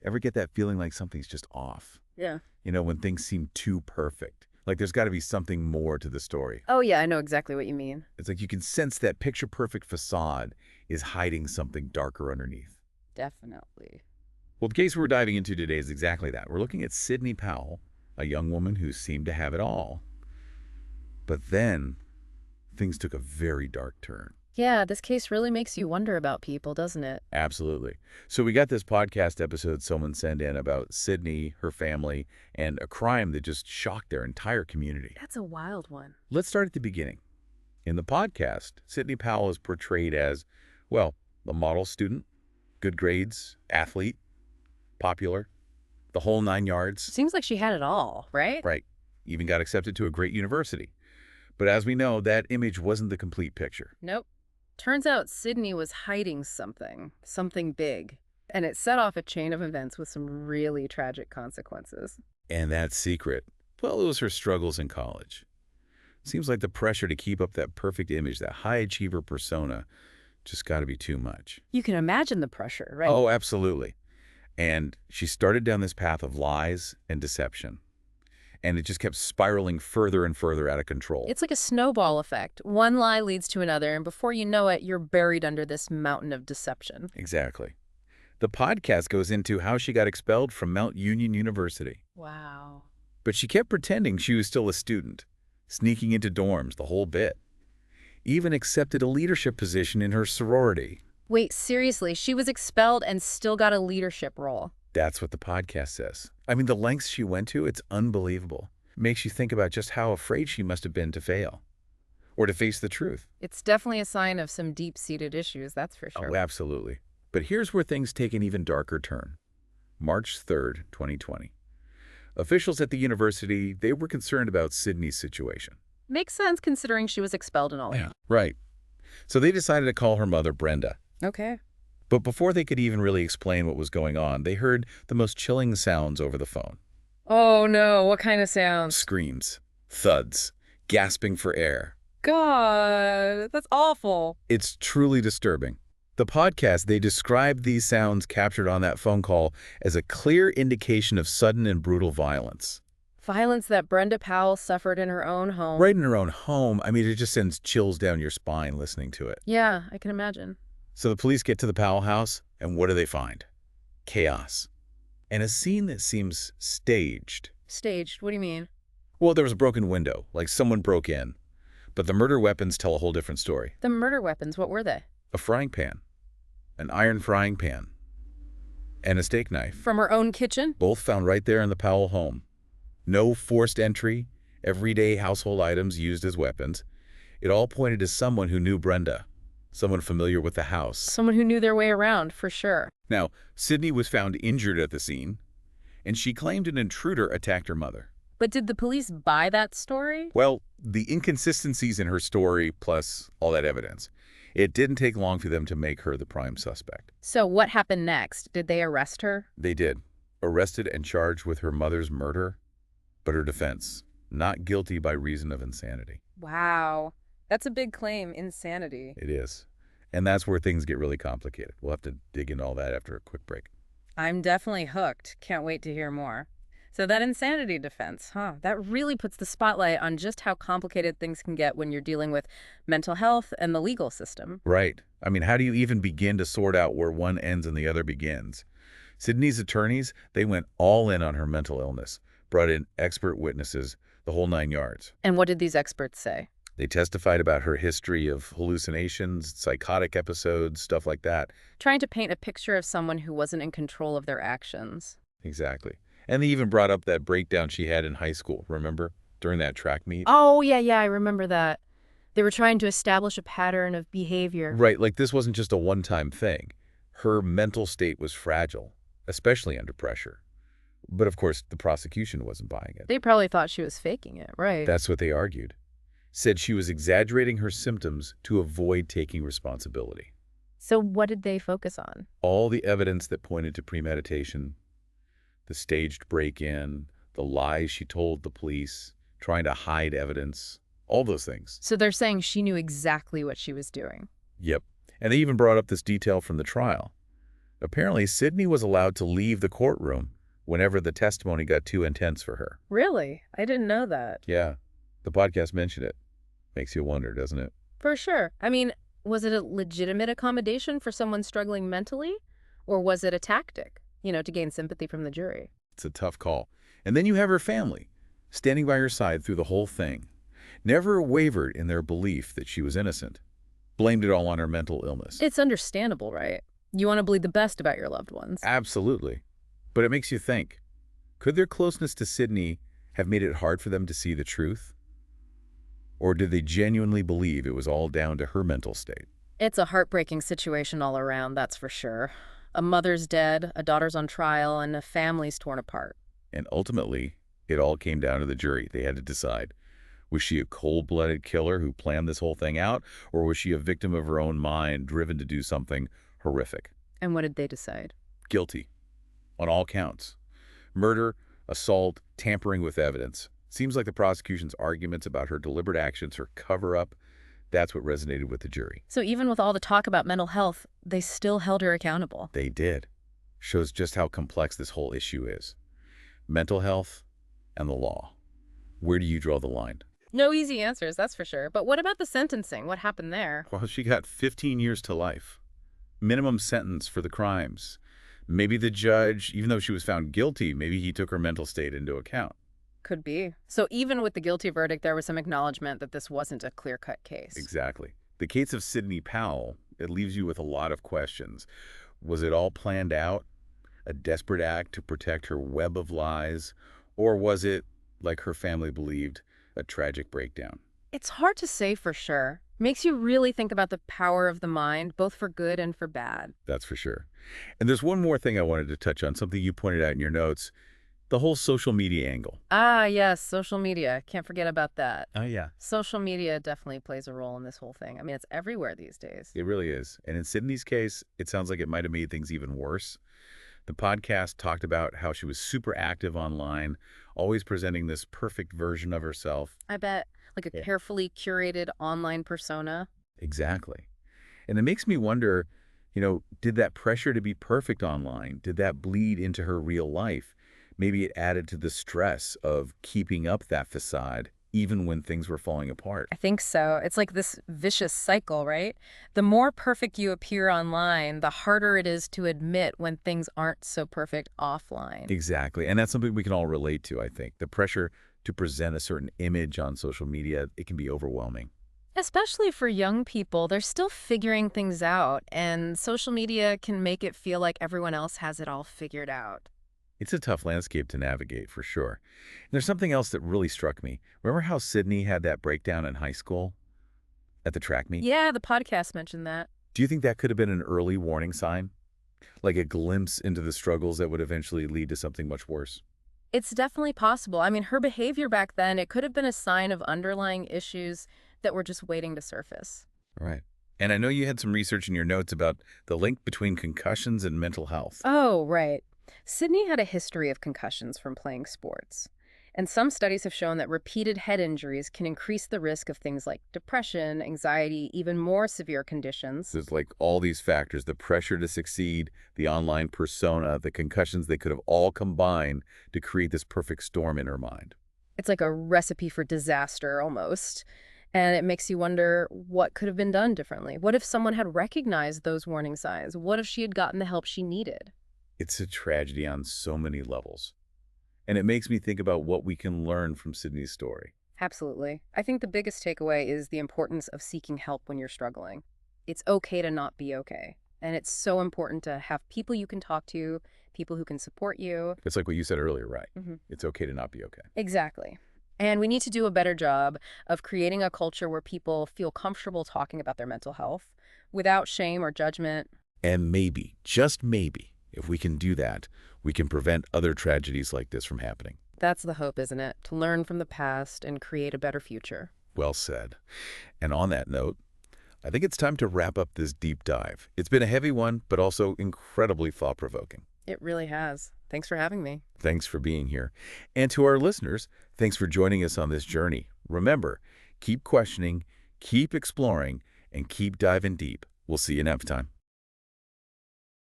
Ever get that feeling like something's just off? Yeah. When things seem too perfect. Like there's got to be something more to the story. Oh, yeah, I know exactly what you mean. It's like you can sense that picture-perfect facade is hiding something darker underneath. Definitely. Well, the case we're diving into today is exactly that. We're looking at Sidney Powell, a young woman who seemed to have it all. But then, things took a very dark turn. Yeah, this case really makes you wonder about people, doesn't it? Absolutely. So we got this podcast episode someone sent in about Sydney, her family, and a crime that just shocked their entire community. That's a wild one. Let's start at the beginning. In the podcast, Sydney Powell is portrayed as, well, a model student, good grades, athlete, popular, the whole 9 yards. Seems like she had it all, right? Right. Even got accepted to a great university. But as we know, that image wasn't the complete picture. Nope. Turns out Sydney was hiding something big. And it set off a chain of events with some really tragic consequences. And that secret, well, it was her struggles in college. Seems like the pressure to keep up that perfect image, that high achiever persona, just got to be too much. You can imagine the pressure, right? Oh, absolutely. And she started down this path of lies and deception. And it just kept spiraling further and further out of control. It's like a snowball effect. One lie leads to another, and before you know it, you're buried under this mountain of deception. Exactly. The podcast goes into how she got expelled from Mount Union University. Wow. But she kept pretending she was still a student, sneaking into dorms, the whole bit. Even accepted a leadership position in her sorority. Wait, seriously, she was expelled and still got a leadership role. That's what the podcast says. I mean, the lengths she went to, it's unbelievable. Makes you think about just how afraid she must have been to fail or to face the truth. It's definitely a sign of some deep-seated issues, that's for sure. Oh, absolutely. But here's where things take an even darker turn. March 3rd, 2020. Officials at the university, they were concerned about Sydney's situation. Makes sense considering she was expelled and all. Yeah, right. So they decided to call her mother, Brenda. Okay. But before they could even really explain what was going on, they heard the most chilling sounds over the phone. Oh no, what kind of sounds? Screams, thuds, gasping for air. God, that's awful. It's truly disturbing. The podcast, they described these sounds captured on that phone call as a clear indication of sudden and brutal violence. Violence that Brenda Powell suffered in her own home. Right in her own home. I mean, it just sends chills down your spine listening to it. Yeah, I can imagine. So the police get to the Powell house, and what do they find? Chaos. And a scene that seems staged. Staged, what do you mean? Well, there was a broken window, like someone broke in. But the murder weapons tell a whole different story. The murder weapons, what were they? A frying pan, an iron frying pan, and a steak knife. From her own kitchen? Both found right there in the Powell home. No forced entry, everyday household items used as weapons. It all pointed to someone who knew Brenda, someone familiar with the house. Someone who knew their way around, for sure. Now, Sydney was found injured at the scene, and she claimed an intruder attacked her mother. But did the police buy that story? Well, the inconsistencies in her story plus all that evidence, it didn't take long for them to make her the prime suspect. So what happened next? Did they arrest her? They did. Arrested and charged with her mother's murder, but her defense, not guilty by reason of insanity. Wow. That's a big claim, insanity. It is. And that's where things get really complicated. We'll have to dig into all that after a quick break. I'm definitely hooked. Can't wait to hear more. So that insanity defense, that really puts the spotlight on just how complicated things can get when you're dealing with mental health and the legal system. Right. I mean, how do you even begin to sort out where one ends and the other begins? Sydney's attorneys, they went all in on her mental illness, brought in expert witnesses, the whole 9 yards. And what did these experts say? They testified about her history of hallucinations, psychotic episodes, stuff like that. Trying to paint a picture of someone who wasn't in control of their actions. Exactly. And they even brought up that breakdown she had in high school, remember? During that track meet. Oh, yeah, I remember that. They were trying to establish a pattern of behavior. Right, like this wasn't just a one-time thing. Her mental state was fragile, especially under pressure. But of course, the prosecution wasn't buying it. They probably thought she was faking it, right? That's what they argued. Said she was exaggerating her symptoms to avoid taking responsibility. So what did they focus on? All the evidence that pointed to premeditation, the staged break-in, the lies she told the police, trying to hide evidence, all those things. So they're saying she knew exactly what she was doing. Yep. And they even brought up this detail from the trial. Apparently, Sydney was allowed to leave the courtroom whenever the testimony got too intense for her. Really? I didn't know that. Yeah, the podcast mentioned it. Makes you wonder, doesn't it? For sure. I mean, was it a legitimate accommodation for someone struggling mentally? Or was it a tactic, to gain sympathy from the jury? It's a tough call. And then you have her family, standing by her side through the whole thing. Never wavered in their belief that she was innocent. Blamed it all on her mental illness. It's understandable, right? You want to believe the best about your loved ones. Absolutely. But it makes you think, could their closeness to Sydney have made it hard for them to see the truth? Or did they genuinely believe it was all down to her mental state? It's a heartbreaking situation all around, that's for sure. A mother's dead, a daughter's on trial, and a family's torn apart. And ultimately, it all came down to the jury. They had to decide. Was she a cold-blooded killer who planned this whole thing out, or was she a victim of her own mind, driven to do something horrific? And what did they decide? Guilty. On all counts. Murder, assault, tampering with evidence. Seems like the prosecution's arguments about her deliberate actions, her cover-up, that's what resonated with the jury. So even with all the talk about mental health, they still held her accountable. They did. Shows just how complex this whole issue is. Mental health and the law. Where do you draw the line? No easy answers, that's for sure. But what about the sentencing? What happened there? Well, she got 15 years to life. Minimum sentence for the crimes. Maybe the judge, even though she was found guilty, maybe he took her mental state into account. Could be. So even with the guilty verdict, there was some acknowledgement that this wasn't a clear-cut case. Exactly. The case of Sydney Powell, it leaves you with a lot of questions. Was it all planned out? A desperate act to protect her web of lies? Or was it, like her family believed, a tragic breakdown? It's hard to say for sure. Makes you really think about the power of the mind, both for good and for bad. That's for sure. And there's one more thing I wanted to touch on, something you pointed out in your notes, the whole social media angle. Ah, yes, social media. Can't forget about that. Oh, yeah. Social media definitely plays a role in this whole thing. I mean, it's everywhere these days. It really is. And in Sydney's case, it sounds like it might have made things even worse. The podcast talked about how she was super active online, always presenting this perfect version of herself. I bet, like a carefully curated online persona. Exactly. And it makes me wonder, did that pressure to be perfect online, did that bleed into her real life? Maybe it added to the stress of keeping up that facade, even when things were falling apart. I think so. It's like this vicious cycle, right? The more perfect you appear online, the harder it is to admit when things aren't so perfect offline. Exactly. And that's something we can all relate to, I think. The pressure to present a certain image on social media, it can be overwhelming. Especially for young people, they're still figuring things out, and social media can make it feel like everyone else has it all figured out. It's a tough landscape to navigate, for sure. And there's something else that really struck me. Remember how Sydney had that breakdown in high school at the track meet? Yeah, the podcast mentioned that. Do you think that could have been an early warning sign? Like a glimpse into the struggles that would eventually lead to something much worse? It's definitely possible. I mean, her behavior back then, it could have been a sign of underlying issues that were just waiting to surface. Right. And I know you had some research in your notes about the link between concussions and mental health. Oh, right. Sydney had a history of concussions from playing sports. And some studies have shown that repeated head injuries can increase the risk of things like depression, anxiety, even more severe conditions. There's like all these factors, the pressure to succeed, the online persona, the concussions, they could have all combined to create this perfect storm in her mind. It's like a recipe for disaster almost. And it makes you wonder what could have been done differently. What if someone had recognized those warning signs? What if she had gotten the help she needed? It's a tragedy on so many levels. And it makes me think about what we can learn from Sydney's story. Absolutely. I think the biggest takeaway is the importance of seeking help when you're struggling. It's okay to not be okay. And it's so important to have people you can talk to, people who can support you. It's like what you said earlier, right? Mhm. It's okay to not be okay. Exactly. And we need to do a better job of creating a culture where people feel comfortable talking about their mental health without shame or judgment. And maybe, just maybe, if we can do that, we can prevent other tragedies like this from happening. That's the hope, isn't it? To learn from the past and create a better future. Well said. And on that note, I think it's time to wrap up this deep dive. It's been a heavy one, but also incredibly thought-provoking. It really has. Thanks for having me. Thanks for being here. And to our listeners, thanks for joining us on this journey. Remember, keep questioning, keep exploring, and keep diving deep. We'll see you next time.